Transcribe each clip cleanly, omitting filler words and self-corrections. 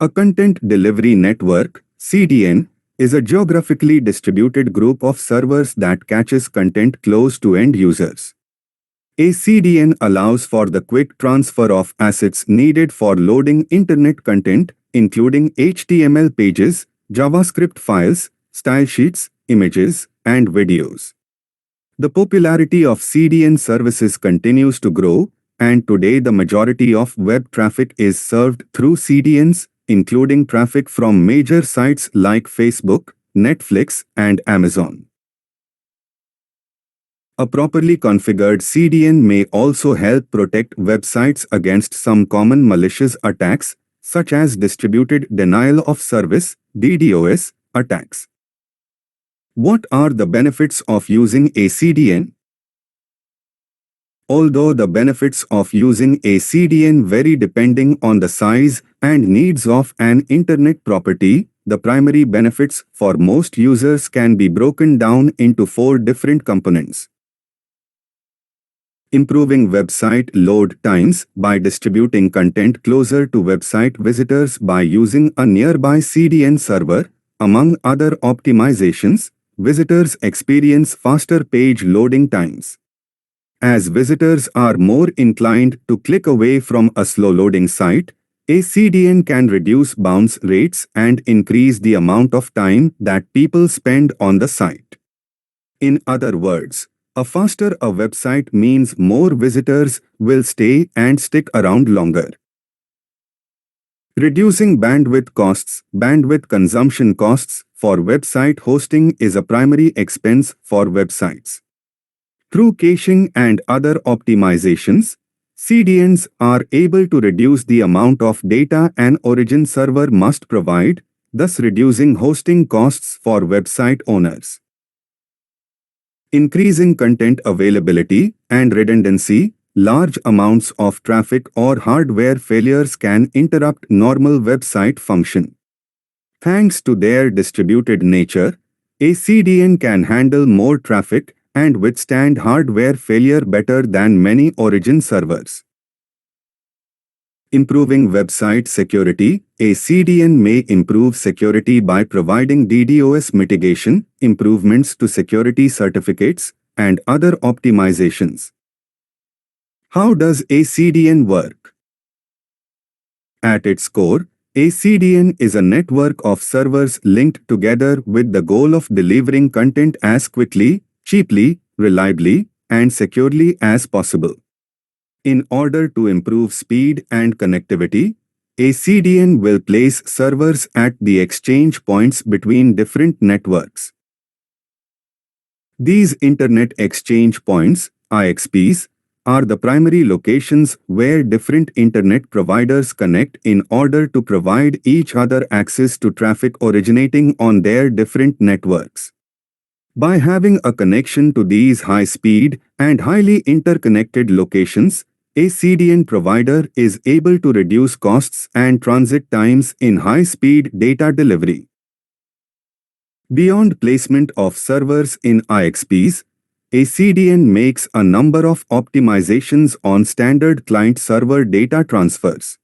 A content delivery network, CDN, is a geographically distributed group of servers that catches content close to end users. A CDN allows for the quick transfer of assets needed for loading internet content, including HTML pages, JavaScript files, style sheets, images, and videos. The popularity of CDN services continues to grow, and today the majority of web traffic is served through CDNs, including traffic from major sites like Facebook, Netflix, and Amazon. A properly configured CDN may also help protect websites against some common malicious attacks, such as distributed denial of service (DDoS) attacks. What are the benefits of using a CDN? Although the benefits of using a CDN vary depending on the size and needs of an internet property, the primary benefits for most users can be broken down into 4 different components. Improving website load times by distributing content closer to website visitors by using a nearby CDN server. Among other optimizations, visitors experience faster page loading times. As visitors are more inclined to click away from a slow-loading site, a CDN can reduce bounce rates and increase the amount of time that people spend on the site. In other words, a faster a website means more visitors will stay and stick around longer. Reducing bandwidth costs. Bandwidth consumption costs for website hosting is a primary expense for websites. Through caching and other optimizations, CDNs are able to reduce the amount of data an origin server must provide, thus reducing hosting costs for website owners. Increasing content availability and redundancy. Large amounts of traffic or hardware failures can interrupt normal website function. Thanks to their distributed nature, a CDN can handle more traffic and withstand hardware failure better than many origin servers. Improving website security. A CDN may improve security by providing DDoS mitigation, improvements to security certificates, and other optimizations. How does a CDN work? At its core, a CDN is a network of servers linked together with the goal of delivering content as quickly, cheaply, reliably, and securely as possible. In order to improve speed and connectivity, a CDN will place servers at the exchange points between different networks. These Internet Exchange Points, IXPs, are the primary locations where different internet providers connect in order to provide each other access to traffic originating on their different networks. By having a connection to these high-speed and highly interconnected locations, a CDN provider is able to reduce costs and transit times in high-speed data delivery. Beyond placement of servers in IXPs, a CDN makes a number of optimizations on standard client-server data transfers.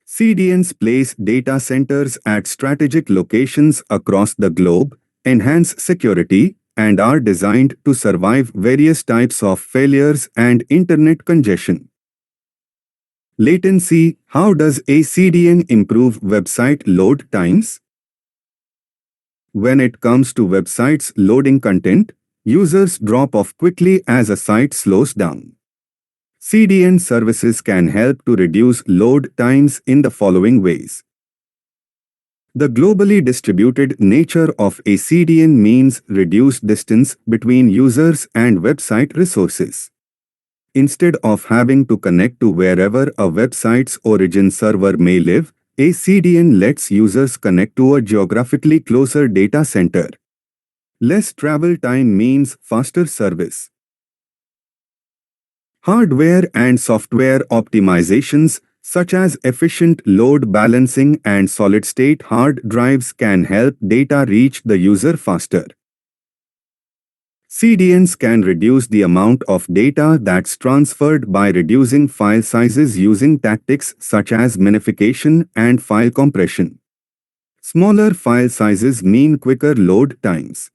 CDNs place data centers at strategic locations across the globe, enhance security, and are designed to survive various types of failures and internet congestion. Latency. How does a CDN improve website load times? When it comes to websites loading content, users drop off quickly as a site slows down. CDN services can help to reduce load times in the following ways. The globally distributed nature of a CDN means reduced distance between users and website resources. Instead of having to connect to wherever a website's origin server may live, a CDN lets users connect to a geographically closer data center. Less travel time means faster service. Hardware and software optimizations, such as efficient load balancing and solid-state hard drives, can help data reach the user faster. CDNs can reduce the amount of data that's transferred by reducing file sizes using tactics such as minification and file compression. Smaller file sizes mean quicker load times.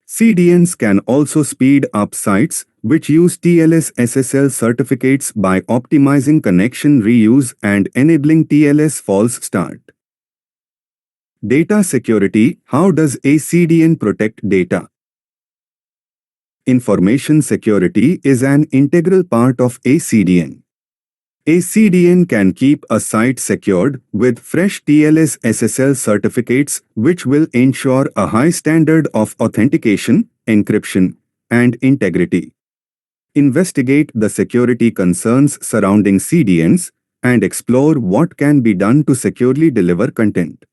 CDNs can also speed up sites which use TLS SSL certificates by optimizing connection reuse and enabling TLS false start. Data security. How does a CDN protect data? Information security is an integral part of a CDN. A CDN can keep a site secured with fresh TLS SSL certificates which will ensure a high standard of authentication, encryption, and integrity. Investigate the security concerns surrounding CDNs and explore what can be done to securely deliver content.